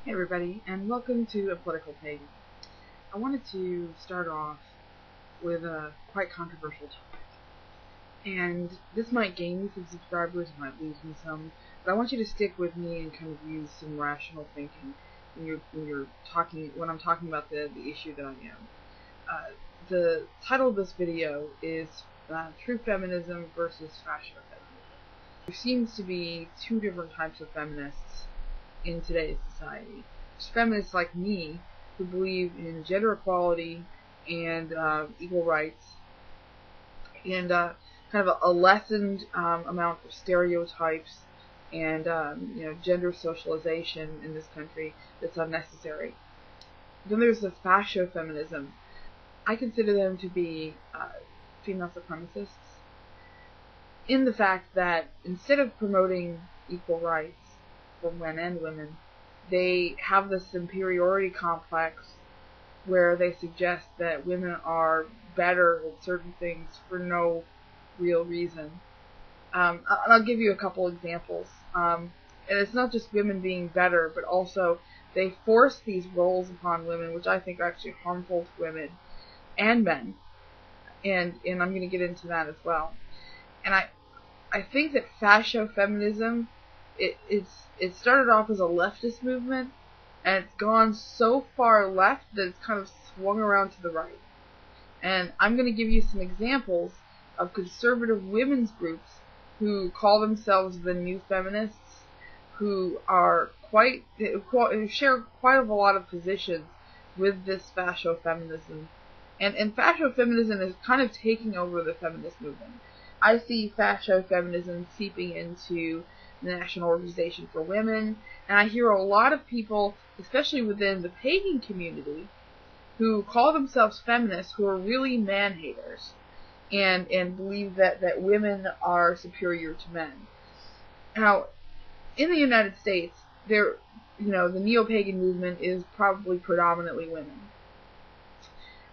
Hey everybody, and welcome to A Political Pagan. I wanted to start off with a quite controversial topic. And this might gain me some subscribers, it might lose me some, but I want you to stick with me and kind of use some rational thinking when I'm talking about the issue that I am. The title of this video is True Feminism versus FacioFemnism. There seems to be two different types of feminists in today's society. There's feminists like me who believe in gender equality and equal rights and kind of a lessened amount of stereotypes and gender socialization in this country that's unnecessary. Then there's the FacioFemnism. I consider them to be female supremacists in the fact that instead of promoting equal rights for men and women, they have this superiority complex where they suggest that women are better at certain things for no real reason. I'll give you a couple examples. And it's not just women being better, but also they force these roles upon women, which I think are actually harmful to women and men. And I'm going to get into that as well. And I think that FacioFemnism, it started off as a leftist movement, and it's gone so far left that it's kind of swung around to the right. And I'm going to give you some examples of conservative women's groups who call themselves the new feminists, who are who share quite a lot of positions with this FacioFemnism. And FacioFemnism is kind of taking over the feminist movement. I see FacioFemnism seeping into the National Organization for Women, and I hear a lot of people, especially within the pagan community, who call themselves feminists, who are really man-haters, and believe that women are superior to men. Now, in the United States, the neo-pagan movement is probably predominantly women.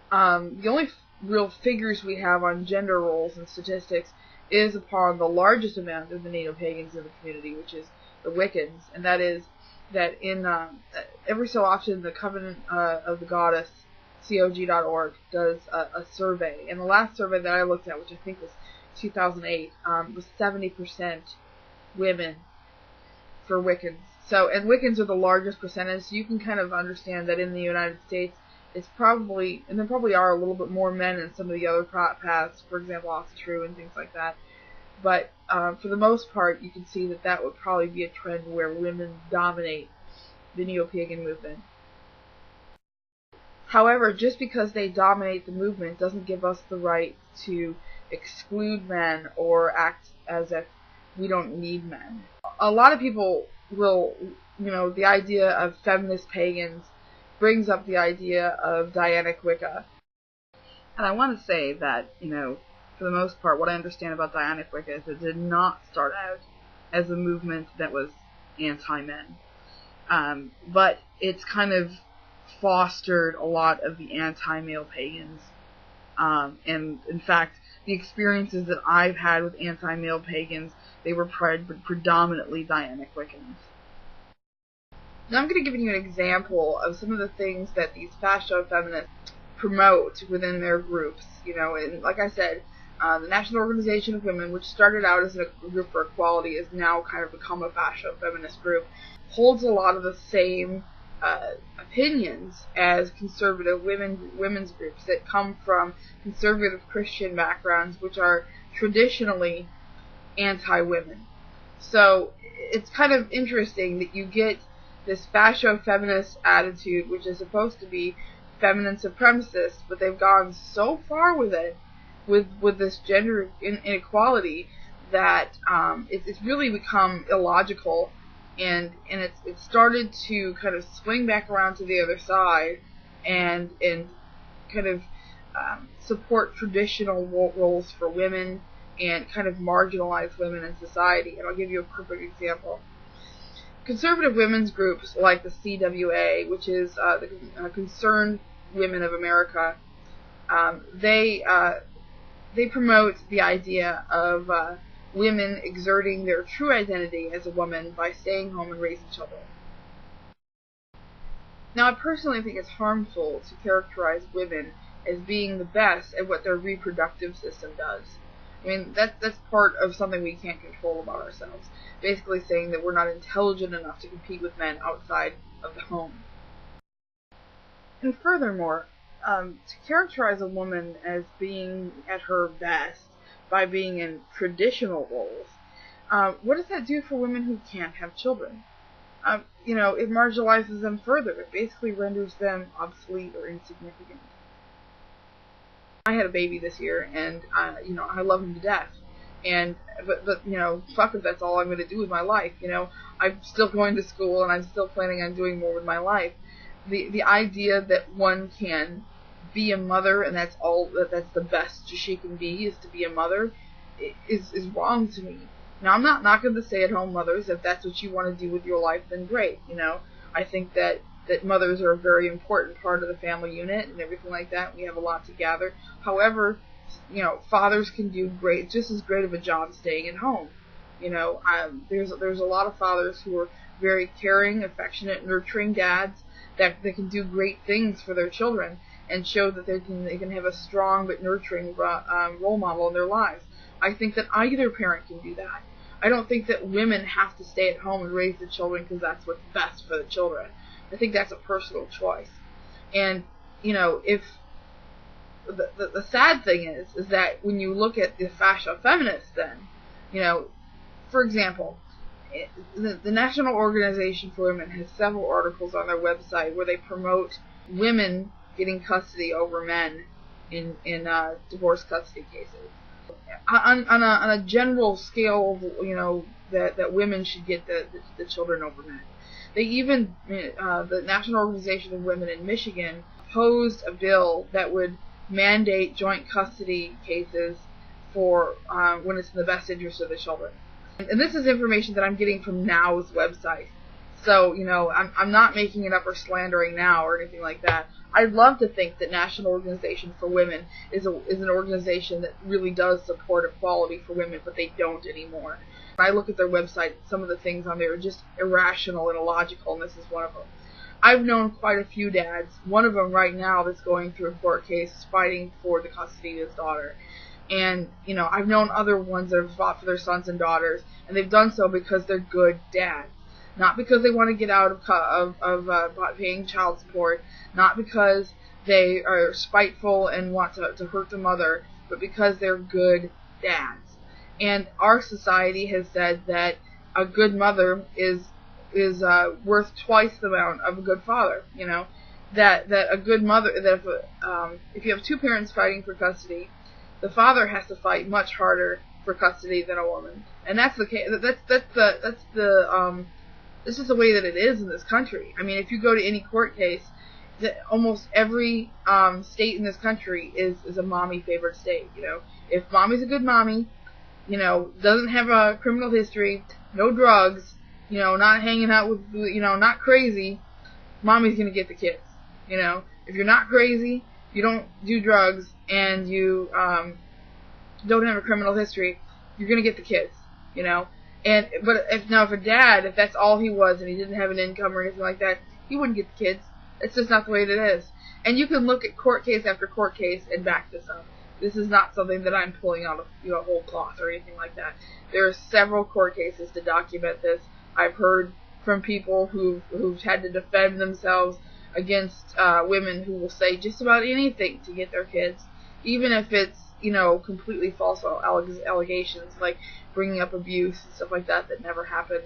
The only real figures we have on gender roles and statistics is upon the largest amount of the neo-pagans in the community, which is the Wiccans, and that is that in every so often the Covenant of the Goddess, COG.org, does a survey, and the last survey that I looked at, which I think was 2008, was 70% women for Wiccans. So, and Wiccans are the largest percentage, so you can kind of understand that in the United States, it's probably, and there probably are a little bit more men in some of the other paths, for example, Oxtrue and things like that. But for the most part, you can see that would probably be a trend where women dominate the neo-pagan movement. However, just because they dominate the movement doesn't give us the right to exclude men or act as if we don't need men. A lot of people will, the idea of feminist pagans brings up the idea of Dianic Wicca. And I want to say that, for the most part, what I understand about Dianic Wicca is it did not start out as a movement that was anti-men. But it's kind of fostered a lot of the anti-male pagans. And in fact, the experiences that I've had with anti-male pagans, they were predominantly Dianic Wiccans. Now I'm going to give you an example of some of the things that these FacioFeminists promote within their groups. And like I said, the National Organization of Women, which started out as a group for equality, has now kind of become a FacioFeminist group, holds a lot of the same opinions as conservative women's groups that come from conservative Christian backgrounds, which are traditionally anti-women. So it's kind of interesting that you get this fascio-feminist attitude, which is supposed to be feminine supremacist, but they've gone so far with it, with this gender inequality, that it's really become illogical, and it's started to kind of swing back around to the other side, and kind of support traditional roles for women, and kind of marginalize women in society. And I'll give you a perfect example. Conservative women's groups like the CWA, which is the Concerned Women of America, they promote the idea of women exerting their true identity as a woman by staying home and raising children. Now, I personally think it's harmful to characterize women as being the best at what their reproductive system does. I mean, that's part of something we can't control about ourselves. Basically saying that we're not intelligent enough to compete with men outside of the home. And furthermore, to characterize a woman as being at her best by being in traditional roles, what does that do for women who can't have children? It marginalizes them further. It basically renders them obsolete or insignificant. I had a baby this year, and I love him to death. But fuck if that's all I'm going to do with my life. I'm still going to school, and I'm still planning on doing more with my life. The idea that one can be a mother, and that's the best she can be, is to be a mother, is wrong to me. Now, I'm not knocking the stay-at-home mothers. If that's what you want to do with your life, then great. I think that mothers are a very important part of the family unit and everything like that. We have a lot to gather. However, fathers can do just as great of a job staying at home. There's a lot of fathers who are very caring, affectionate, nurturing dads that can do great things for their children and show that they can have a strong but nurturing role model in their lives. I think that either parent can do that. I don't think that women have to stay at home and raise the children because that's what's best for the children. I think that's a personal choice. And, if the sad thing is that when you look at the FacioFeminists then, for example, the National Organization for Women has several articles on their website where they promote women getting custody over men in divorce custody cases. On a general scale, that women should get the children over men. They even, the National Organization of Women in Michigan proposed a bill that would mandate joint custody cases for when it's in the best interest of the children. And this is information that I'm getting from Now's website. So, I'm not making it up or slandering Now or anything like that. I'd love to think that National Organization for Women is an organization that really does support equality for women, but they don't anymore. When I look at their website, some of the things on there are just irrational and illogical, and this is one of them. I've known quite a few dads, one of them right now that's going through a court case fighting for the custody of his daughter. And, I've known other ones that have fought for their sons and daughters, and they've done so because they're good dads. Not because they want to get out of paying child support, not because they are spiteful and want to hurt the mother, but because they're good dads. And our society has said that a good mother is worth twice the amount of a good father. That a good mother, that if you have two parents fighting for custody, the father has to fight much harder for custody than a woman. And that's the case. This is the way that it is in this country. I mean, if you go to any court case, almost every state in this country is a mommy favored state. If mommy's a good mommy, doesn't have a criminal history, no drugs, not hanging out with, not crazy, mommy's gonna get the kids. If you're not crazy, you don't do drugs, and you don't have a criminal history, you're gonna get the kids. But if a dad, if that's all he was and he didn't have an income or anything like that, he wouldn't get the kids. It's just not the way it is. And you can look at court case after court case and back this up. This is not something that I'm pulling out of whole cloth or anything like that. There are several court cases to document this. I've heard from people who've had to defend themselves against women who will say just about anything to get their kids, even if it's completely false allegations, like bringing up abuse and stuff like that never happened.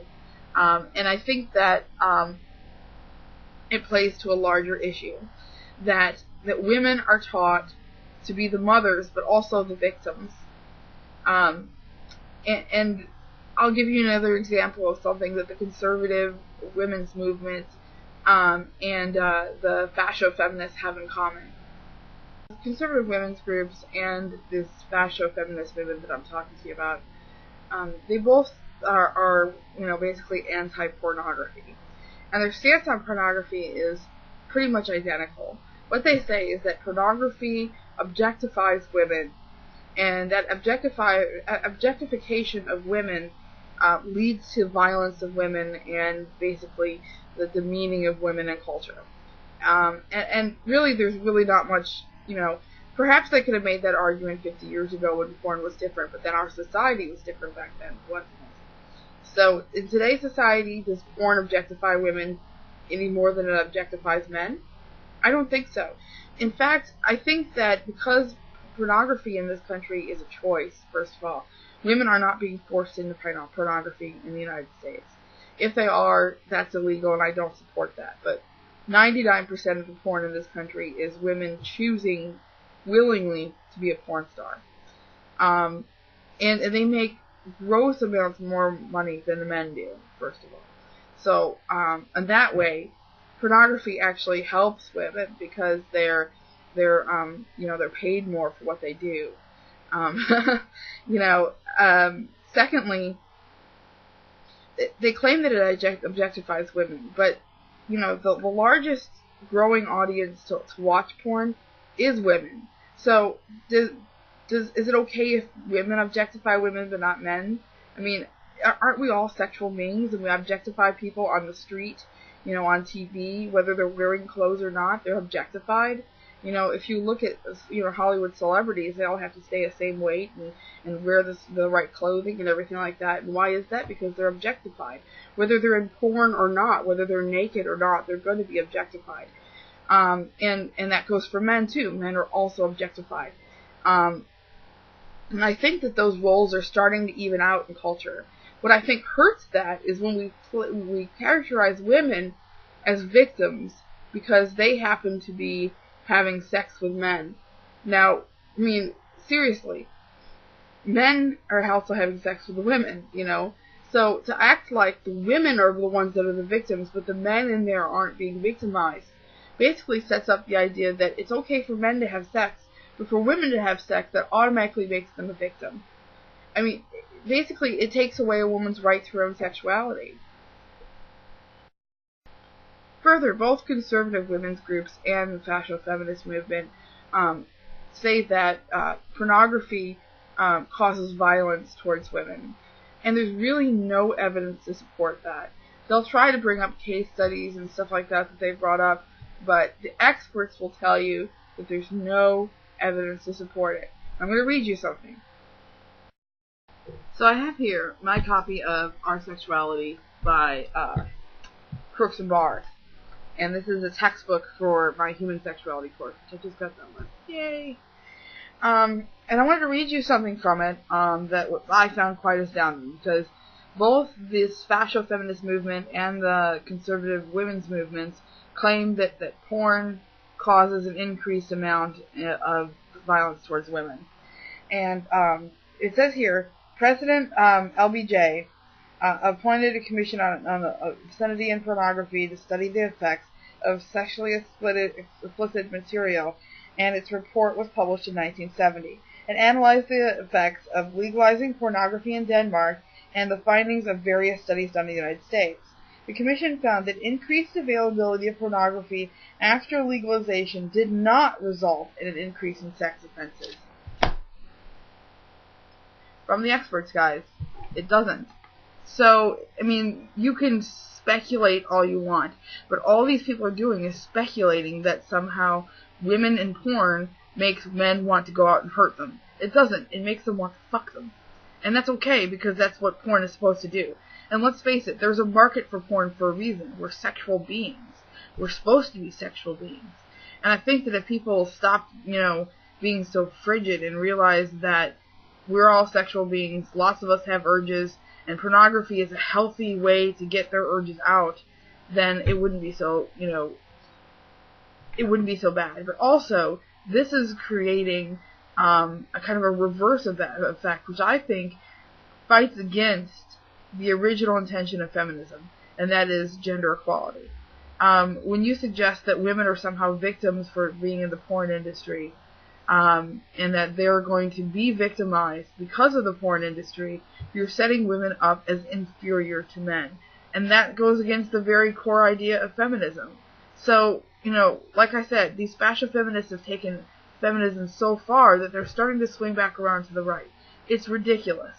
And I think that it plays to a larger issue, that women are taught to be the mothers, but also the victims. And I'll give you another example of something that the conservative women's movement and the FacioFeminists have in common. Conservative women's groups and this FacioFeminist movement that I'm talking to you about, they both are basically anti-pornography. And their stance on pornography is pretty much identical. What they say is that pornography objectifies women, and that objectification of women leads to violence of women and basically the demeaning of women in culture. And really, there's really not much, perhaps they could have made that argument 50 years ago when porn was different, but then our society was different back then, wasn't it? So, in today's society, does porn objectify women any more than it objectifies men? I don't think so. In fact, I think that because pornography in this country is a choice, first of all, women are not being forced into pornography in the United States. If they are, that's illegal, and I don't support that. But 99% of the porn in this country is women choosing willingly to be a porn star. And they make gross amounts more money than the men do, first of all. So, in that way, pornography actually helps women because they're paid more for what they do. Secondly, they claim that it objectifies women, but the largest growing audience to watch porn is women. So is it okay if women objectify women but not men? I mean, aren't we all sexual beings, and we objectify people on the street, on TV, whether they're wearing clothes or not, they're objectified. If you look at, Hollywood celebrities, they all have to stay the same weight and wear the right clothing and everything like that. And why is that? Because they're objectified. Whether they're in porn or not, whether they're naked or not, they're going to be objectified. And that goes for men too. Men are also objectified. And I think that those roles are starting to even out in culture. What I think hurts that is when we characterize women as victims because they happen to be having sex with men. Now, I mean, seriously, men are also having sex with the women, So to act like the women are the ones that are the victims, but the men in there aren't being victimized, basically sets up the idea that it's okay for men to have sex, but for women to have sex, that automatically makes them a victim. I mean, basically, it takes away a woman's right to her own sexuality. Further, both conservative women's groups and the FacioFeminist movement say that pornography causes violence towards women. And there's really no evidence to support that. They'll try to bring up case studies and stuff like that they've brought up, but the experts will tell you that there's no evidence to support it. I'm going to read you something. So I have here my copy of Our Sexuality by Crooks and Barr. And this is a textbook for my human sexuality course, which I just got done with. Yay! And I wanted to read you something from it that I found quite astounding, because both this FacioFeminist movement and the conservative women's movements claim that porn causes an increased amount of violence towards women. And it says here, President LBJ appointed a commission on obscenity and pornography to study the effects of sexually explicit material, and its report was published in 1970. It analyzed the effects of legalizing pornography in Denmark and the findings of various studies done in the United States. The commission found that increased availability of pornography after legalization did not result in an increase in sex offenses. From the experts, guys, it doesn't. So, I mean, you can speculate all you want, but all these people are doing is speculating that somehow women in porn makes men want to go out and hurt them. It doesn't. It makes them want to fuck them. And that's okay, because that's what porn is supposed to do. And let's face it, there's a market for porn for a reason. We're sexual beings. We're supposed to be sexual beings. And I think that if people stop, being so frigid and realize that we're all sexual beings, lots of us have urges, and pornography is a healthy way to get their urges out, then it wouldn't be so, it wouldn't be so bad. But also, this is creating a kind of a reverse of that effect, which I think fights against the original intention of feminism, and that is gender equality. When you suggest that women are somehow victims for being in the porn industry, and that they're going to be victimized because of the porn industry, you're setting women up as inferior to men. And that goes against the very core idea of feminism. So, like I said, these FacioFeminists have taken feminism so far that they're starting to swing back around to the right. It's ridiculous.